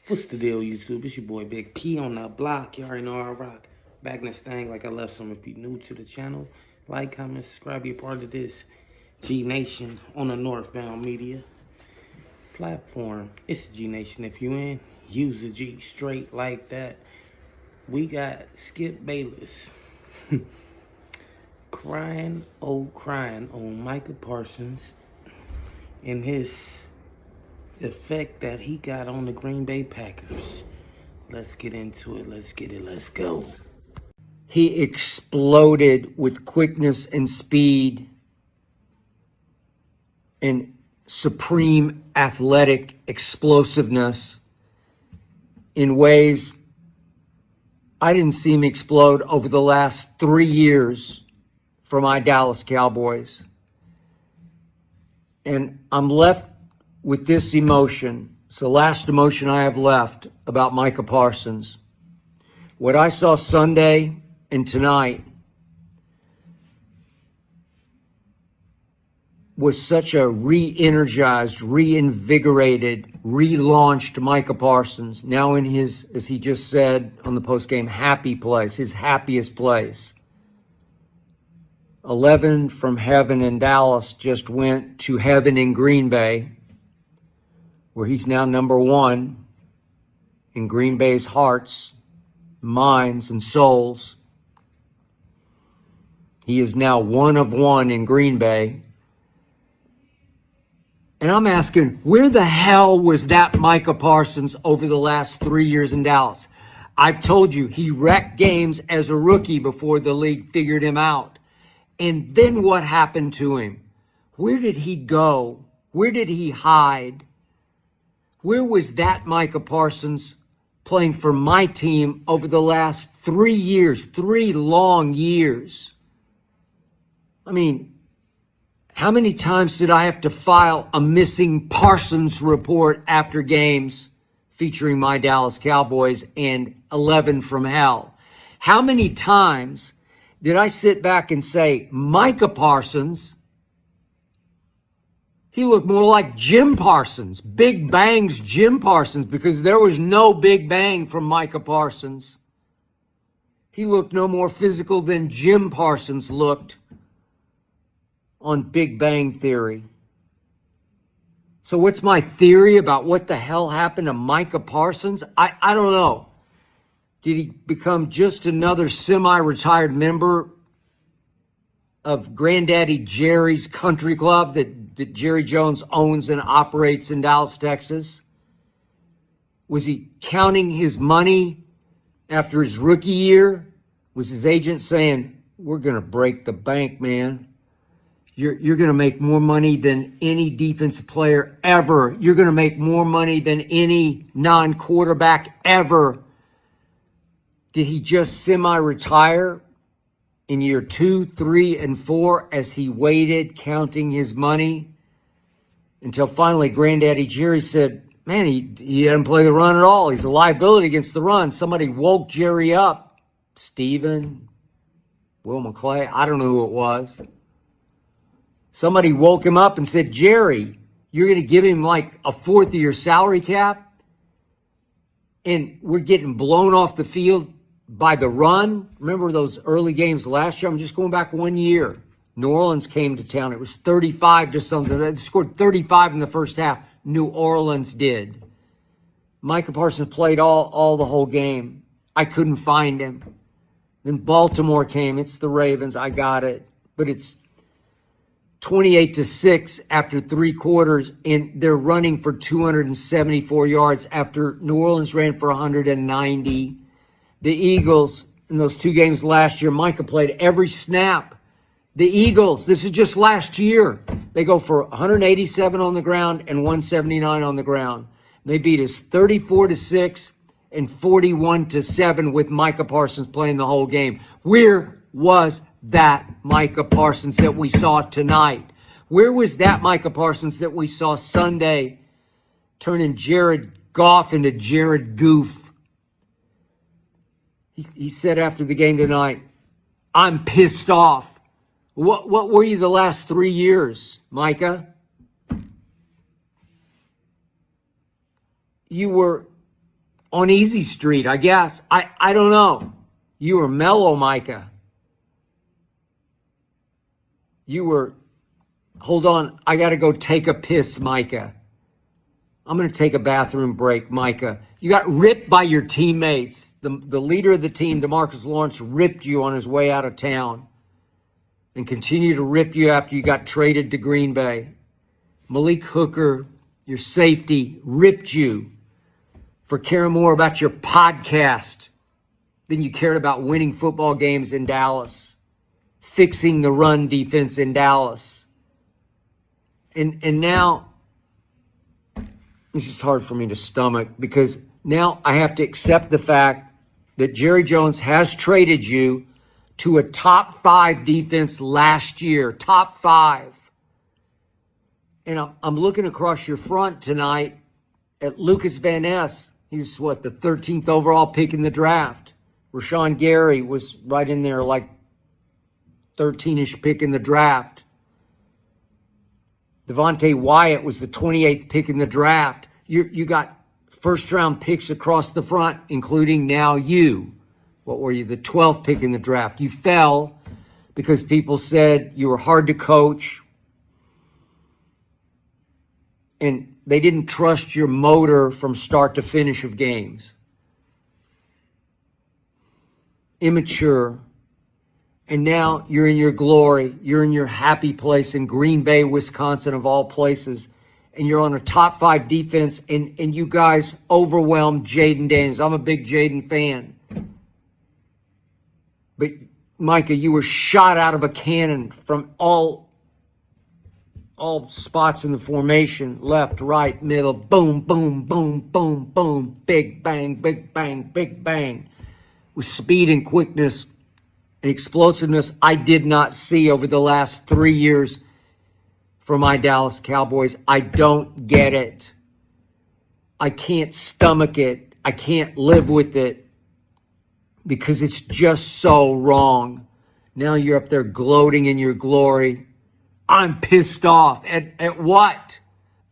What's the deal, YouTube? It's your boy Big P on the block. You already know I rock. Back in this thing like I left some. If you're new to the channel, like, comment, subscribe. Be a part of this G Nation on the Northbound Media platform. It's G Nation. If you in, use the G straight like that. We got Skip Bayless crying, crying on Micah Parsons and his effect that he got on the Green Bay Packers. Let's get into it. Let's get it. Let's go. He exploded with quickness and speed and supreme athletic explosiveness in ways I didn't see him explode over the last 3 years for my Dallas Cowboys. And I'm left with this emotion. It's the last emotion I have left about Micah Parsons. What I saw Sunday and tonight was such a re-energized, reinvigorated, relaunched Micah Parsons, now in his, as he just said on the postgame, happy place, his happiest place. 11 from heaven in Dallas just went to heaven in Green Bay, where he's now number one in Green Bay's hearts, minds, and souls. He is now one of one in Green Bay. And I'm asking, where the hell was that Micah Parsons over the last 3 years in Dallas? I've told you, he wrecked games as a rookie before the league figured him out. And then what happened to him? Where did he go? Where did he hide? Where was that Micah Parsons playing for my team over the last 3 years, 3 long years? I mean, how many times did I have to file a missing Parsons report after games featuring my Dallas Cowboys and 11 from hell? How many times did I sit back and say, Micah Parsons, he looked more like Jim Parsons, Big Bang's Jim Parsons, because there was no Big Bang from Micah Parsons. He looked no more physical than Jim Parsons looked on Big Bang Theory. So what's my theory about what the hell happened to Micah Parsons? I don't know. Did he become just another semi-retired member of Granddaddy Jerry's country club that Jerry Jones owns and operates in Dallas, Texas? Was he counting his money after his rookie year? Was his agent saying, we're going to break the bank, man? You're going to make more money than any defensive player ever. You're going to make more money than any non-quarterback ever. Did he just semi-retire in year 2, 3, and 4 as he waited, counting his money until finally Granddaddy Jerry said, man, he didn't play the run at all. He's a liability against the run. Somebody woke Jerry up. Steven, Will McClay, I don't know who it was. Somebody woke him up and said, Jerry, you're going to give him like a fourth of your salary cap? And we're getting blown off the field by the run. Remember those early games last year? I'm just going back 1 year. New Orleans came to town. It was 35 to something. They scored 35 in the first half. New Orleans did. Micah Parsons played all the whole game. I couldn't find him. Then Baltimore came. It's the Ravens. I got it. But it's 28-6 after 3 quarters, and they're running for 274 yards after New Orleans ran for 190. The Eagles, in those 2 games last year, Micah played every snap. The Eagles, this is just last year, they go for 187 on the ground and 179 on the ground. They beat us 34-6 and 41-7 with Micah Parsons playing the whole game. Where was that Micah Parsons that we saw tonight? Where was that Micah Parsons that we saw Sunday turning Jared Goff into Jared Goof? He said after the game tonight, I'm pissed off. What were you the last 3 years, Micah? You were on Easy Street, I guess. I don't know. You were mellow, Micah. You were, hold on, I got to go take a piss, Micah. I'm going to take a bathroom break, Micah. You got ripped by your teammates. The leader of the team, DeMarcus Lawrence, ripped you on his way out of town and continued to rip you after you got traded to Green Bay. Malik Hooker, your safety, ripped you for caring more about your podcast than you cared about winning football games in Dallas, fixing the run defense in Dallas. And now, it's just hard for me to stomach because now I have to accept the fact that Jerry Jones has traded you to a top 5 defense last year, top 5. And I'm looking across your front tonight at Lucas Van Ness. He was, the 13th overall pick in the draft. Rashawn Gary was right in there, like 13-ish pick in the draft. Devontae Wyatt was the 28th pick in the draft. You got first-round picks across the front, including now you. What were you, the 12th pick in the draft? You fell because people said you were hard to coach, and they didn't trust your motor from start to finish of games. Immature. And now you're in your glory. You're in your happy place in Green Bay, Wisconsin, of all places. And you're on a top 5 defense, and you guys overwhelmed Jaden Daniels. I'm a big Jaden fan. But, Micah, you were shot out of a cannon from all spots in the formation, left, right, middle, boom, boom, boom, boom, boom, big bang, big bang, big bang, with speed and quickness and explosiveness I did not see over the last 3 years from my Dallas Cowboys. I don't get it. I can't stomach it. I can't live with it because it's just so wrong. Now you're up there gloating in your glory. I'm pissed off. At what?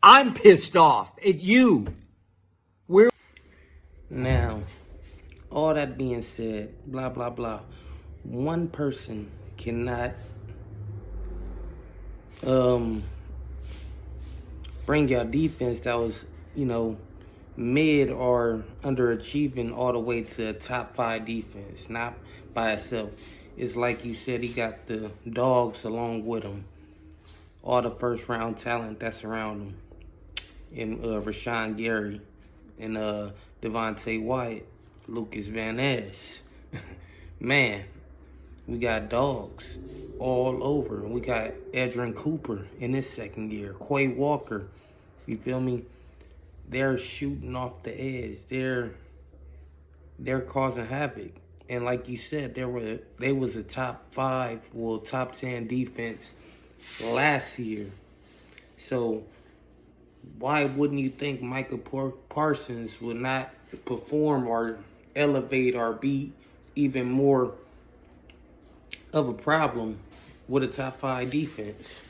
I'm pissed off at you. Now, all that being said, blah, blah, blah. One person cannot bring your defense that was, mid or underachieving all the way to a top 5 defense, not by itself. It's like you said, he got the dogs along with him. All the first round talent that's around him. And Rashawn Gary and Devontae Wyatt, Lucas Van Ness. Man, we got dogs all over. We got Edgerrin Cooper in his second year. Quay Walker, you feel me? They're shooting off the edge. They're causing havoc. And like you said, they was a top 5, top 10 defense last year. So why wouldn't you think Micah Parsons would not perform or elevate or be even more of a problem with a top 5 defense?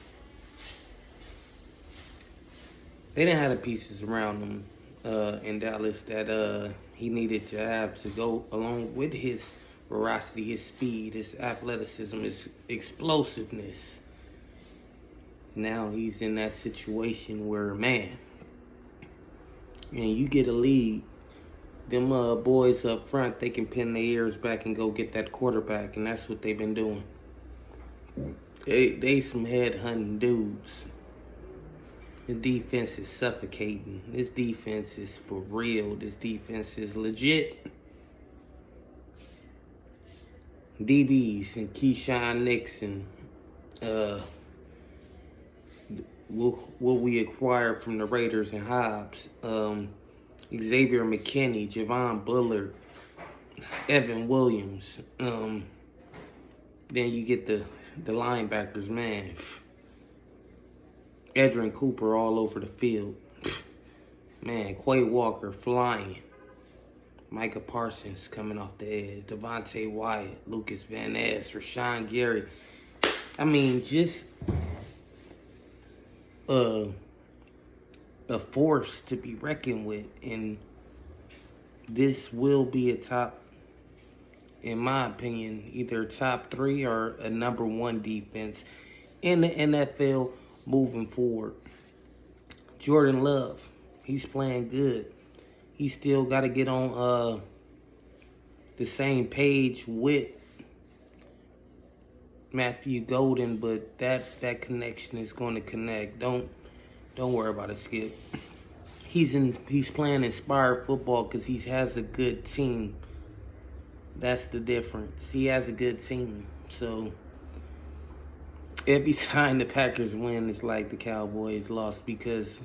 They didn't have the pieces around him in Dallas that he needed to have to go along with his veracity, his speed, his athleticism, his explosiveness. Now he's in that situation where, man, and you get a lead, them boys up front, they can pin their ears back and go get that quarterback, and that's what they've been doing. They some head-hunting dudes. The defense is suffocating. This defense is for real. This defense is legit. DBs and Keyshawn Nixon, what we acquired from the Raiders and Hobbs, Xavier McKinney, Javon Bullard, Evan Williams. Then you get the linebackers, man. Edgerrin Cooper all over the field. Man, Quay Walker flying. Micah Parsons coming off the edge. Devontae Wyatt, Lucas Van Ness, Rashawn Gary. I mean, just a force to be reckoned with. And this will be a top, in my opinion, either top 3 or a number 1 defense in the NFL moving forward. Jordan Love, he's playing good. He still got to get on the same page with Matthew Golden, but that connection is going to connect. Don't worry about it, Skip. He's playing inspired football because he has a good team. That's the difference. He has a good team. So every time the Packers win, it's like the Cowboys lost, because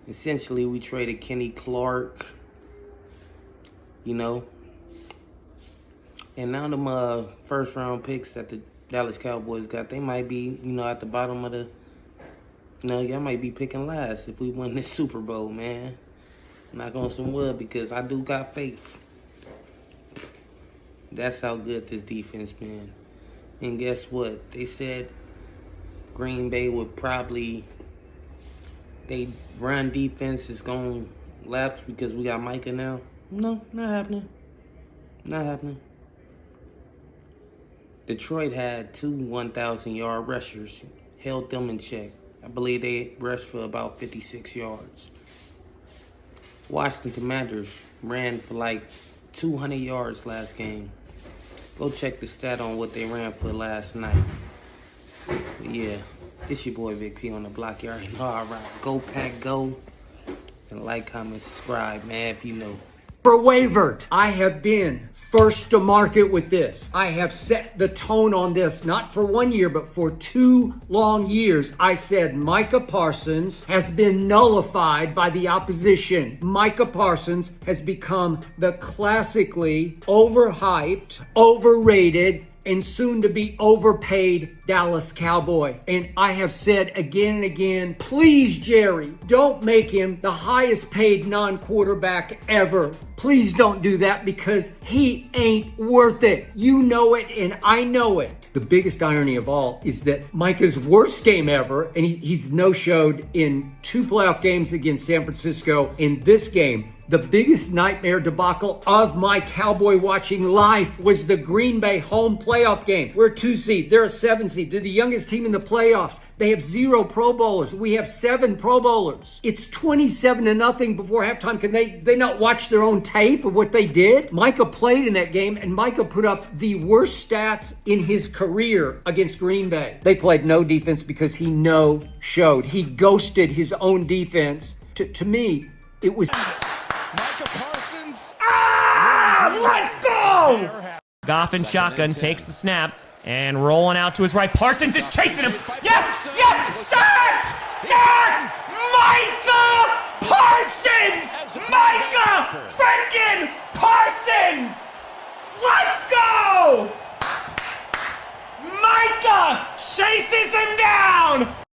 essentially we traded Kenny Clark, you know, and now them first round picks that the Dallas Cowboys got, they might be, you know, at the bottom of the, you know, y'all might be picking last if we win this Super Bowl, man. Knock on some wood, because I do got faith. That's how good this defense been. And guess what? They said Green Bay would probably, they run defense is going to lapse because we got Micah now. No, not happening. Not happening. Detroit had 2 1,000-yard rushers, held them in check. I believe they rushed for about 56 yards. Washington Commanders ran for like 200 yards last game. Go check the stat on what they ran for last night. But yeah, it's your boy Big P on the block. You already know I rock. Go Pack Go. And like, comment, subscribe, man, if you know. Wavered. I have been first to market with this. I have set the tone on this, not for 1 year, but for 2 long years. I said Micah Parsons has been nullified by the opposition. Micah Parsons has become the classically overhyped, overrated, and soon to be overpaid Dallas Cowboy. And I have said again and again, please, Jerry, don't make him the highest paid non-quarterback ever. Please don't do that, because he ain't worth it. You know it and I know it. The biggest irony of all is that Micah's worst game ever, and he's no-showed in 2 playoff games against San Francisco. In this game, the biggest nightmare debacle of my Cowboy watching life was the Green Bay home playoff game. We're a 2 seed. They're a 7 seed. They're the youngest team in the playoffs. They have 0 Pro Bowlers. We have 7 Pro Bowlers. It's 27-0 before halftime. Can they not watch their own tape of what they did? Micah played in that game, and Micah put up the worst stats in his career against Green Bay. They played no defense because he no-showed. He ghosted his own defense. To me, it was... Micah Parsons. Let's go! Goff in shotgun takes the snap and rolling out to his right. Parsons is chasing him. Yes! Yes! Sacked! Sacked! Micah Parsons! Micah freaking Parsons! Let's go! Micah chases him down!